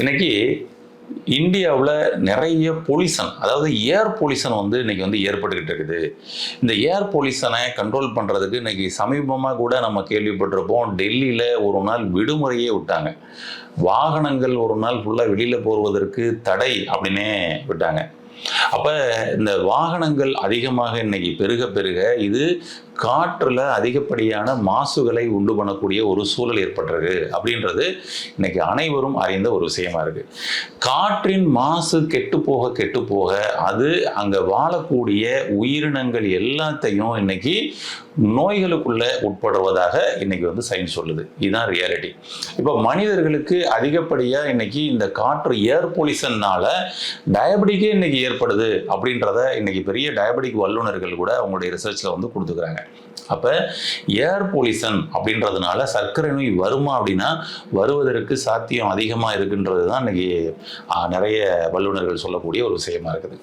இன்னைக்கு இந்தியாவில் நிறைய பொல்யூஷன், அதாவது ஏர் பொல்யூஷன் இன்னைக்கு ஏற்பட்டுக்கிட்டு இருக்குது. இந்த ஏர் பொல்யூஷனை கண்ட்ரோல் பண்ணுறதுக்கு இன்னைக்கு சமீபமாக கூட நம்ம கேள்விப்பட்டிருப்போம். டெல்லியில் ஒரு நாள் விடுமுறையே விட்டாங்க. வாகனங்கள் ஒரு நாள் ஃபுல்லாக வெளியில் போவதற்கு தடை அப்படின்னே விட்டாங்க. அப்போ இந்த வாகனங்கள் அதிகமாக இன்னைக்கு பெருக பெருக இது காற்றில் அதிகப்படியான மாசுகளை உண்டு பண்ணக்கூடிய ஒரு சூழல் ஏற்பட்டிருக்கு அப்படின்றது இன்னைக்கு அனைவரும் அறிந்த ஒரு விஷயமா இருக்கு. காற்றின் மாசு கெட்டு போக அது அங்கே வாழக்கூடிய உயிரினங்கள் எல்லாத்தையும் இன்னைக்கு நோய்களுக்குள்ள உட்படுவதாக இன்னைக்கு சயின்ஸ் சொல்லுது. இதுதான் ரியாலிட்டி. இப்போ மனிதர்களுக்கு அதிகப்படியாக இன்னைக்கு இந்த காற்று ஏர் பொல்யூஷன்னால டயபெட்டிக்கே இன்னைக்கு ஏற்படுது அப்படின்றத இன்னைக்கு பெரிய டயபெட்டிக் வல்லுநர்கள் கூட அவங்களுடைய ரிசர்ச்சில் கொடுத்துக்கிறாங்க. அப்போ ஏர் பொல்யூஷன் அப்படின்றதுனால சர்க்கரை நோய் வருமா அப்படின்னா வருவதற்கு சாத்தியம் அதிகமாக இருக்குன்றது தான் இன்னைக்கு நிறைய வல்லுநர்கள் சொல்லக்கூடிய ஒரு விஷயமா இருக்குது.